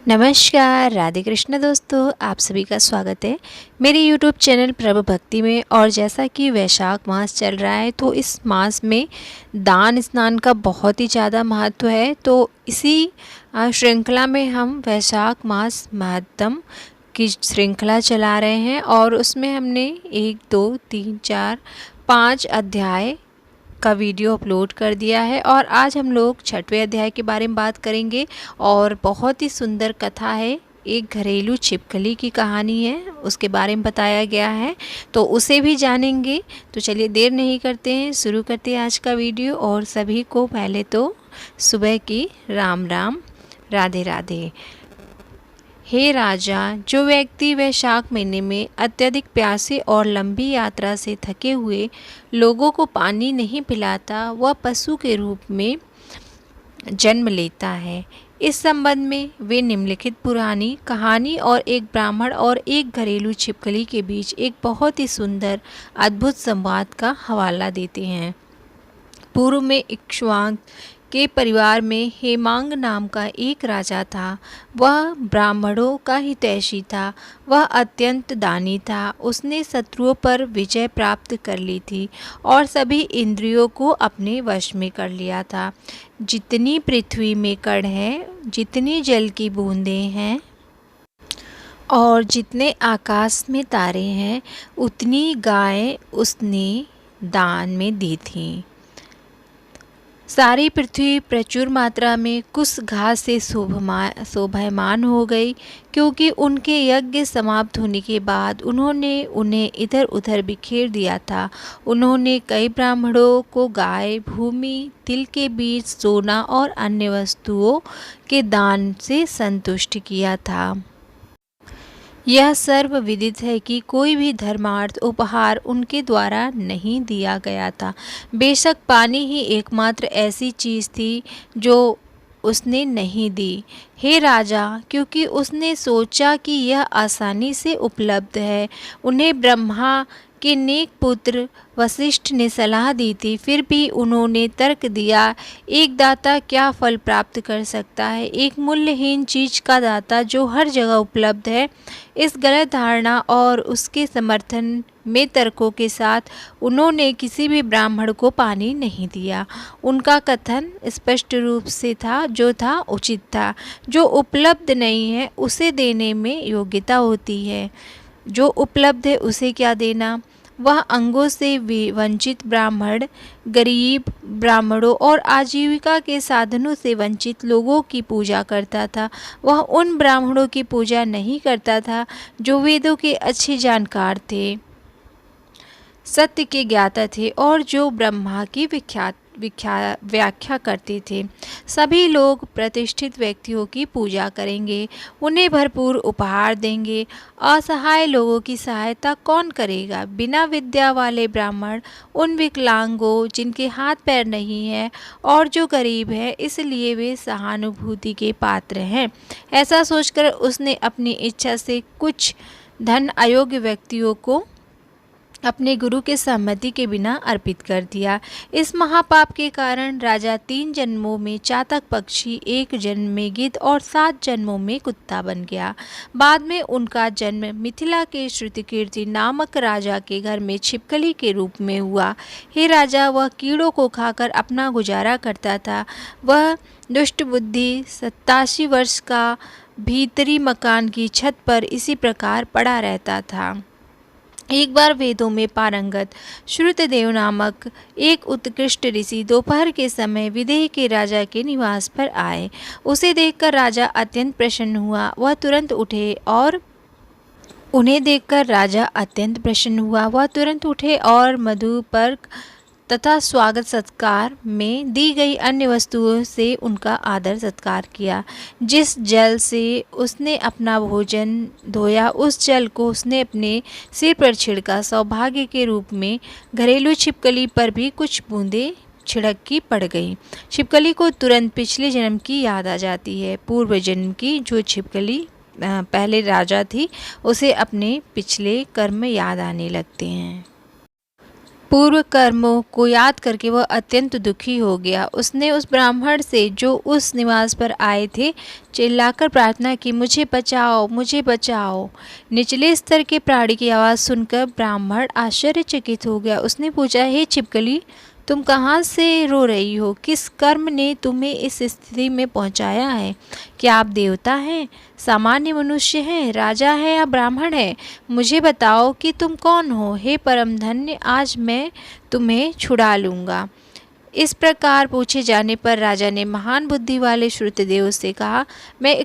नमस्कार, राधे कृष्ण दोस्तों, आप सभी का स्वागत है मेरे यूट्यूब चैनल प्रभु भक्ति में। और जैसा कि वैशाख मास चल रहा है तो इस मास में दान स्नान का बहुत ही ज़्यादा महत्व है। तो इसी श्रृंखला में हम वैशाख मास महात्म की श्रृंखला चला रहे हैं और उसमें हमने 1 2 3 4 5 अध्याय का वीडियो अपलोड कर दिया है। और आज हम लोग 6वें अध्याय के बारे में बात करेंगे और बहुत ही सुंदर कथा है। एक घरेलू छिपकली की कहानी है, उसके बारे में बताया गया है, तो उसे भी जानेंगे। तो चलिए देर नहीं करते हैं, शुरू करते हैं आज का वीडियो। और सभी को पहले तो सुबह की राम राम, राधे राधे। हे राजा, जो व्यक्ति वैशाख महीने में अत्यधिक प्यासे और लंबी यात्रा से थके हुए लोगों को पानी नहीं पिलाता, वह पशु के रूप में जन्म लेता है। इस संबंध में वे निम्नलिखित पुरानी कहानी और एक ब्राह्मण और एक घरेलू छिपकली के बीच एक बहुत ही सुंदर अद्भुत संवाद का हवाला देते हैं। पूर्व में इक्ष्वाक के परिवार में हेमांग नाम का एक राजा था। वह ब्राह्मणों का हितैषी था। वह अत्यंत दानी था। उसने शत्रुओं पर विजय प्राप्त कर ली थी और सभी इंद्रियों को अपने वश में कर लिया था। जितनी पृथ्वी में कण है, जितनी जल की बूंदें हैं और जितने आकाश में तारे हैं, उतनी गायें उसने दान में दी थीं। सारी पृथ्वी प्रचुर मात्रा में कुश घास से शोभायमान हो गई, क्योंकि उनके यज्ञ समाप्त होने के बाद उन्होंने उन्हें इधर उधर बिखेर दिया था। उन्होंने कई ब्राह्मणों को गाय, भूमि, तिल के बीज, सोना और अन्य वस्तुओं के दान से संतुष्ट किया था। यह सर्वविदित है कि कोई भी धर्मार्थ उपहार उनके द्वारा नहीं दिया गया था। बेशक पानी ही एकमात्र ऐसी चीज़ थी जो उसने नहीं दी। हे राजा, क्योंकि उसने सोचा कि यह आसानी से उपलब्ध है, उन्हें ब्रह्मा के नेक पुत्र वशिष्ठ ने सलाह दी थी, फिर भी उन्होंने तर्क दिया, एक दाता क्या फल प्राप्त कर सकता है, एक मूल्यहीन चीज का दाता जो हर जगह उपलब्ध है। इस गलत धारणा और उसके समर्थन में तर्कों के साथ उन्होंने किसी भी ब्राह्मण को पानी नहीं दिया। उनका कथन स्पष्ट रूप से था, जो था उचित था। जो उपलब्ध नहीं है उसे देने में योग्यता होती है, जो उपलब्ध है उसे क्या देना। वह अंगों से वंचित ब्राह्मण, गरीब ब्राह्मणों और आजीविका के साधनों से वंचित लोगों की पूजा करता था। वह उन ब्राह्मणों की पूजा नहीं करता था जो वेदों के अच्छे जानकार थे, सत्य के ज्ञाता थे और जो ब्रह्मा की व्याख्या करते थे। सभी लोग प्रतिष्ठित व्यक्तियों की पूजा करेंगे, उन्हें भरपूर उपहार देंगे। असहाय लोगों की सहायता कौन करेगा? बिना विद्या वाले ब्राह्मण उन विकलांगों जिनके हाथ पैर नहीं है और जो गरीब है, इसलिए वे सहानुभूति के पात्र हैं। ऐसा सोचकर उसने अपनी इच्छा से कुछ धन अयोग्य व्यक्तियों को अपने गुरु के सहमति के बिना अर्पित कर दिया। इस महापाप के कारण राजा 3 जन्मों में चातक पक्षी, 1 जन्म में गिद्ध और 7 जन्मों में कुत्ता बन गया। बाद में उनका जन्म मिथिला के श्रुतिकीर्ति नामक राजा के घर में छिपकली के रूप में हुआ। हे राजा, वह कीड़ों को खाकर अपना गुजारा करता था। वह दुष्ट बुद्धि 87 वर्ष का भीतरी मकान की छत पर इसी प्रकार पड़ा रहता था। एक बार वेदों में पारंगत श्रुतदेव नामक एक उत्कृष्ट ऋषि दोपहर के समय विदेह के राजा के निवास पर आए। उसे देखकर राजा अत्यंत प्रसन्न हुआ। वह तुरंत उठे और मधु, पर्क तथा स्वागत सत्कार में दी गई अन्य वस्तुओं से उनका आदर सत्कार किया। जिस जल से उसने अपना भोजन धोया, उस जल को उसने अपने सिर पर छिड़का। सौभाग्य के रूप में घरेलू छिपकली पर भी कुछ बूंदें छिड़क की पड़ गई। छिपकली को तुरंत पिछले जन्म की याद आ जाती है। पूर्व जन्म की जो छिपकली पहले राजा थी, उसे अपने पिछले कर्म याद आने लगते हैं। पूर्व कर्मों को याद करके वह अत्यंत दुखी हो गया। उसने उस ब्राह्मण से जो उस निवास पर आए थे चिल्लाकर प्रार्थना की, मुझे बचाओ, मुझे बचाओ। निचले स्तर के प्राणी की आवाज़ सुनकर ब्राह्मण आश्चर्यचकित हो गया। उसने पूछा, हे छिपकली, तुम कहाँ से रो रही हो? किस कर्म ने तुम्हें इस स्थिति में पहुँचाया है? क्या आप देवता हैं, सामान्य मनुष्य हैं, राजा हैं या ब्राह्मण हैं? मुझे बताओ कि तुम कौन हो? हे परम धन्य, आज मैं तुम्हें छुड़ा लूँगा। इस प्रकार पूछे जाने पर राजा ने महान बुद्धि वाले श्रुतदेव से कहा, मैं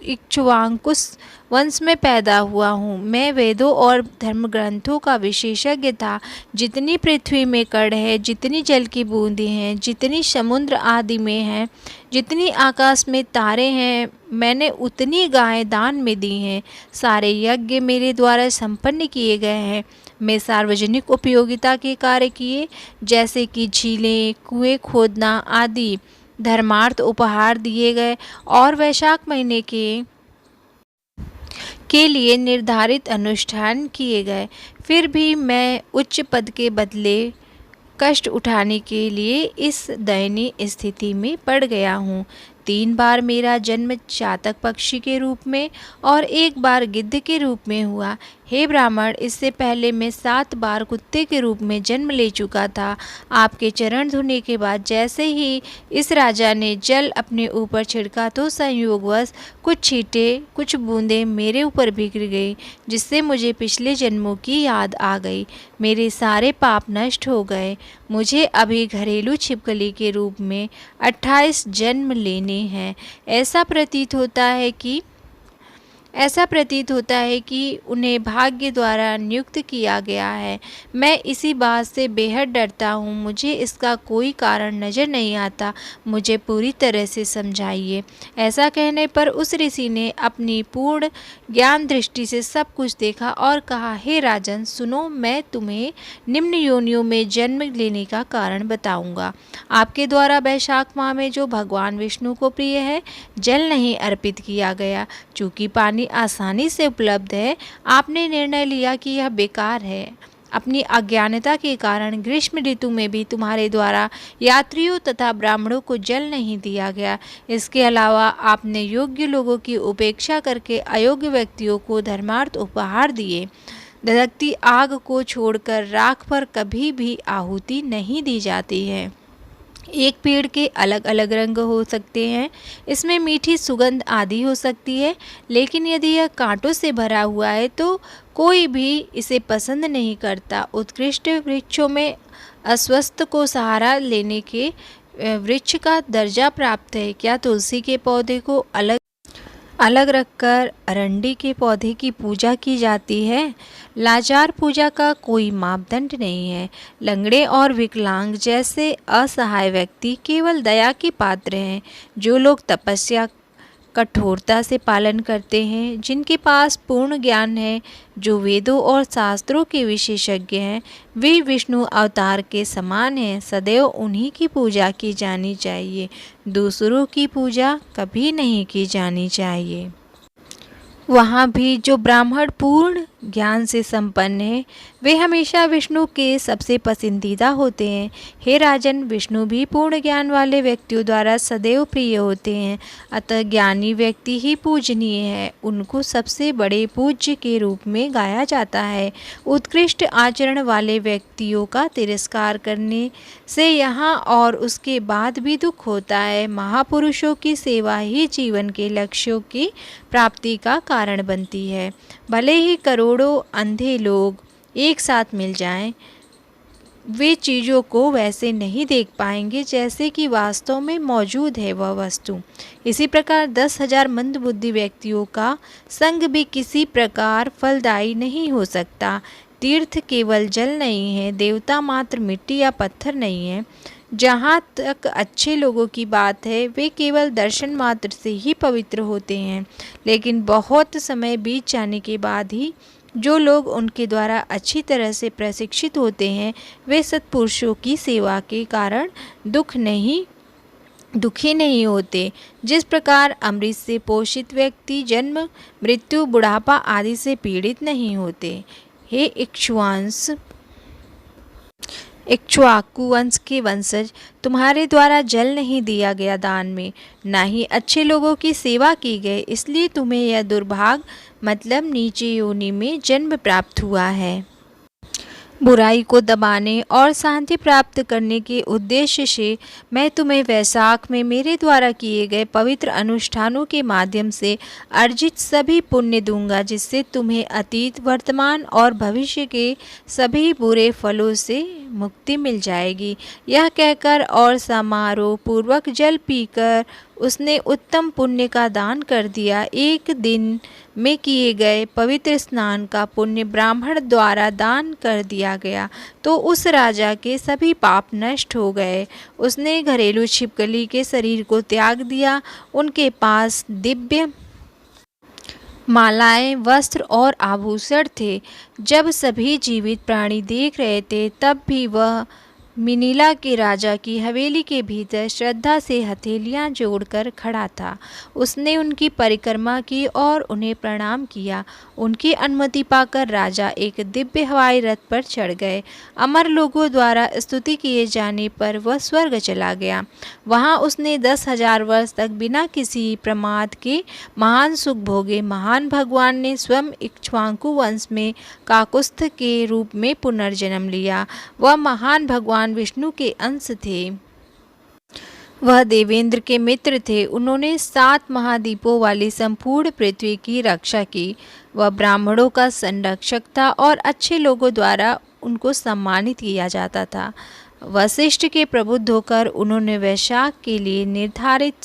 इक्ष्वाकुस वंश में पैदा हुआ हूँ। मैं वेदों और धर्म ग्रंथों का विशेषज्ञ था। जितनी पृथ्वी में कण है, जितनी जल की बूंदें हैं, जितनी समुद्र आदि में हैं, जितनी आकाश में तारे हैं, मैंने उतनी गायें दान में दी हैं। सारे यज्ञ मेरे द्वारा संपन्न किए गए हैं। मैं सार्वजनिक उपयोगिता के कार्य किए, जैसे कि झीलें, कुएं खोदना आदि धर्मार्थ उपहार दिए गए और वैशाख महीने के लिए निर्धारित अनुष्ठान किए गए। फिर भी मैं उच्च पद के बदले कष्ट उठाने के लिए इस दयनीय स्थिति में पड़ गया हूँ। 3 बार मेरा जन्म चातक पक्षी के रूप में और 1 बार गिद्ध के रूप में हुआ। हे ब्राह्मण, इससे पहले मैं 7 बार कुत्ते के रूप में जन्म ले चुका था। आपके चरण धोने के बाद जैसे ही इस राजा ने जल अपने ऊपर छिड़का तो संयोगवश कुछ छींटे, कुछ बूंदें मेरे ऊपर गिर गई, जिससे मुझे पिछले जन्मों की याद आ गई। मेरे सारे पाप नष्ट हो गए। मुझे अभी घरेलू छिपकली के रूप में 28 जन्म लेने हैं। ऐसा प्रतीत होता है कि उन्हें भाग्य द्वारा नियुक्त किया गया है। मैं इसी बात से बेहद डरता हूँ। मुझे इसका कोई कारण नज़र नहीं आता। मुझे पूरी तरह से समझाइए। ऐसा कहने पर उस ऋषि ने अपनी पूर्ण ज्ञान दृष्टि से सब कुछ देखा और कहा, हे राजन, सुनो, मैं तुम्हें निम्न योनियों में जन्म लेने का कारण बताऊंगा। आपके द्वारा वैशाख माह में जो भगवान विष्णु को प्रिय है, जल नहीं अर्पित किया गया। चूँकि पानी आसानी से उपलब्ध है, आपने निर्णय लिया कि यह बेकार है। अपनी अज्ञानता के कारण ग्रीष्म ऋतु में भी तुम्हारे द्वारा यात्रियों तथा ब्राह्मणों को जल नहीं दिया गया। इसके अलावा आपने योग्य लोगों की उपेक्षा करके अयोग्य व्यक्तियों को धर्मार्थ उपहार दिए। धधकती आग को छोड़कर राख पर कभी भी आहुति नहीं दी जाती है। एक पेड़ के अलग अलग रंग हो सकते हैं, इसमें मीठी सुगंध आदि हो सकती है, लेकिन यदि यह कांटों से भरा हुआ है तो कोई भी इसे पसंद नहीं करता। उत्कृष्ट वृक्षों में अस्वस्थ को सहारा लेने के वृक्ष का दर्जा प्राप्त है। क्या तुलसी के पौधे को अलग रखकर अरंडी के पौधे की पूजा की जाती है? लाचार पूजा का कोई मापदंड नहीं है। लंगड़े और विकलांग जैसे असहाय व्यक्ति केवल दया के पात्र हैं। जो लोग तपस्या कठोरता से पालन करते हैं, जिनके पास पूर्ण ज्ञान है, जो वेदों और शास्त्रों के विशेषज्ञ हैं, वे विष्णु अवतार के समान हैं। सदैव उन्हीं की पूजा की जानी चाहिए। दूसरों की पूजा कभी नहीं की जानी चाहिए। वहाँ भी जो ब्राह्मण पूर्ण ज्ञान से संपन्न है, वे हमेशा विष्णु के सबसे पसंदीदा होते हैं। हे राजन, विष्णु भी पूर्ण ज्ञान वाले व्यक्तियों द्वारा सदैव प्रिय होते हैं। अतः ज्ञानी व्यक्ति ही पूजनीय है। उनको सबसे बड़े पूज्य के रूप में गाया जाता है। उत्कृष्ट आचरण वाले व्यक्तियों का तिरस्कार करने से यहाँ और उसके बाद भी दुख होता है। महापुरुषों की सेवा ही जीवन के लक्ष्यों की प्राप्ति का कारण बनती है। भले ही करोड़ों अंधे लोग एक साथ मिल जाएं, वे चीज़ों को वैसे नहीं देख पाएंगे जैसे कि वास्तव में मौजूद है वह वस्तु। इसी प्रकार 10,000 मंदबुद्धि व्यक्तियों का संग भी किसी प्रकार फलदायी नहीं हो सकता। तीर्थ केवल जल नहीं है, देवता मात्र मिट्टी या पत्थर नहीं है। जहाँ तक अच्छे लोगों की बात है, वे केवल दर्शन मात्र से ही पवित्र होते हैं, लेकिन बहुत समय बीत जाने के बाद ही जो लोग उनके द्वारा अच्छी तरह से प्रशिक्षित होते हैं, वे सत्पुरुषों की सेवा के कारण दुखी नहीं होते। जिस प्रकार अमृत से पोषित व्यक्ति जन्म, मृत्यु, बुढ़ापा आदि से पीड़ित नहीं होते। हे इक्ष्वांश, इक्ष्वाकु वंश के वंशज, तुम्हारे द्वारा जल नहीं दिया गया दान में, ना ही अच्छे लोगों की सेवा की गई, इसलिए तुम्हें यह दुर्भाग्य मतलब नीचे योनि में जन्म प्राप्त हुआ है। बुराई को दबाने और शांति प्राप्त करने के उद्देश्य से मैं तुम्हें वैशाख में मेरे द्वारा किए गए पवित्र अनुष्ठानों के माध्यम से अर्जित सभी पुण्य दूंगा, जिससे तुम्हें अतीत, वर्तमान और भविष्य के सभी बुरे फलों से मुक्ति मिल जाएगी। यह कहकर और समारोह पूर्वक जल पीकर उसने उत्तम पुण्य का दान कर दिया। एक दिन में किए गए पवित्र स्नान का पुण्य ब्राह्मण द्वारा दान कर दिया गया तो उस राजा के सभी पाप नष्ट हो गए। उसने घरेलू छिपकली के शरीर को त्याग दिया। उनके पास दिव्य मालाएं, वस्त्र और आभूषण थे। जब सभी जीवित प्राणी देख रहे थे तब भी वह मिनिला के राजा की हवेली के भीतर श्रद्धा से हथेलियां जोड़कर खड़ा था। उसने उनकी परिक्रमा की और उन्हें प्रणाम किया। उनकी अनुमति पाकर राजा एक दिव्य हवाई रथ पर चढ़ गए। अमर लोगों द्वारा स्तुति किए जाने पर वह स्वर्ग चला गया। वहां उसने 10,000 वर्ष तक बिना किसी प्रमाद के महान सुख भोगे। महान भगवान ने स्वयं इक्ष्वाकु वंश में काकुस्थ के रूप में पुनर्जन्म लिया। वह महान भगवान विष्णु के अंश थे। वह देवेंद्र के मित्र थे। उन्होंने 7 महाद्वीपों वाली संपूर्ण पृथ्वी की रक्षा की। वह ब्राह्मणों का संरक्षक था और अच्छे लोगों द्वारा उनको सम्मानित किया जाता था। वशिष्ठ के प्रबुद्ध होकर उन्होंने वैशाख के लिए निर्धारित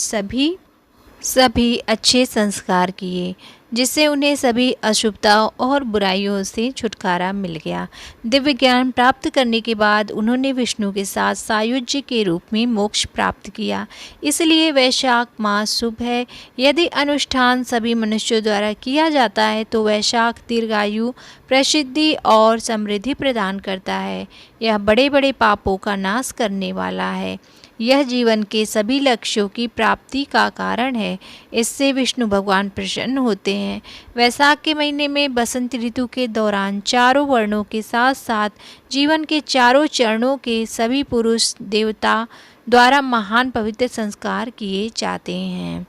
सभी अच्छे संस्कार किए, जिससे उन्हें सभी अशुभताओं और बुराइयों से छुटकारा मिल गया। दिव्य ज्ञान प्राप्त करने के बाद उन्होंने विष्णु के साथ सायुज्य के रूप में मोक्ष प्राप्त किया। इसलिए वैशाख मास शुभ है। यदि अनुष्ठान सभी मनुष्यों द्वारा किया जाता है तो वैशाख दीर्घायु, प्रसिद्धि और समृद्धि प्रदान करता है। यह बड़े बड़े पापों का नाश करने वाला है। यह जीवन के सभी लक्ष्यों की प्राप्ति का कारण है। इससे विष्णु भगवान प्रसन्न होते हैं। वैशाख के महीने में बसंत ऋतु के दौरान चारों वर्णों के साथ साथ जीवन के चारों चरणों के सभी पुरुष देवता द्वारा महान पवित्र संस्कार किए जाते हैं।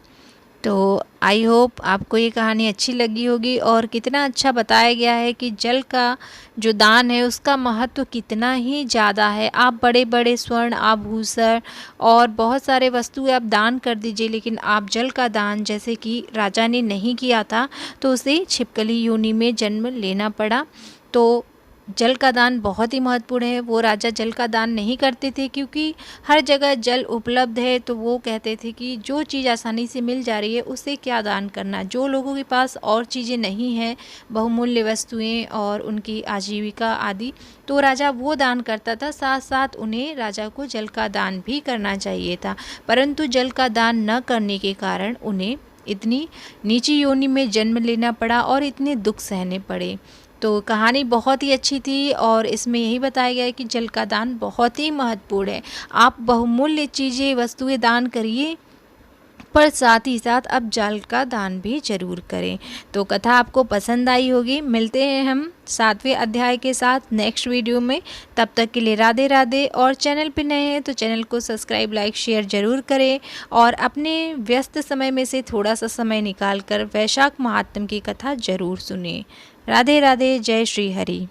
तो आई होप आपको ये कहानी अच्छी लगी होगी और कितना अच्छा बताया गया है कि जल का जो दान है उसका महत्व कितना ही ज़्यादा है। आप बड़े बड़े स्वर्ण आभूषण और बहुत सारे वस्तुएं आप दान कर दीजिए, लेकिन आप जल का दान जैसे कि राजा ने नहीं किया था तो उसे छिपकली योनि में जन्म लेना पड़ा। तो जल का दान बहुत ही महत्वपूर्ण है। वो राजा जल का दान नहीं करते थे क्योंकि हर जगह जल उपलब्ध है, तो वो कहते थे कि जो चीज़ आसानी से मिल जा रही है उसे क्या दान करना। जो लोगों के पास और चीज़ें नहीं हैं, बहुमूल्य वस्तुएं और उनकी आजीविका आदि, तो राजा वो दान करता था। साथ साथ उन्हें राजा को जल का दान भी करना चाहिए था, परंतु जल का दान न करने के कारण उन्हें इतनी नीची योनि में जन्म लेना पड़ा और इतने दुख सहने पड़े। तो कहानी बहुत ही अच्छी थी और इसमें यही बताया गया है कि जल का दान बहुत ही महत्वपूर्ण है। आप बहुमूल्य चीज़ें, वस्तुएं दान करिए, पर साथ ही साथ अब जल का दान भी जरूर करें। तो कथा आपको पसंद आई होगी। मिलते हैं हम 7वें अध्याय के साथ नेक्स्ट वीडियो में। तब तक के लिए राधे राधे। और चैनल पे नए हैं तो चैनल को सब्सक्राइब, लाइक, शेयर ज़रूर करें और अपने व्यस्त समय में से थोड़ा सा समय निकाल कर वैशाख महात्म की कथा ज़रूर सुनें। राधे राधे। जय श्री हरि।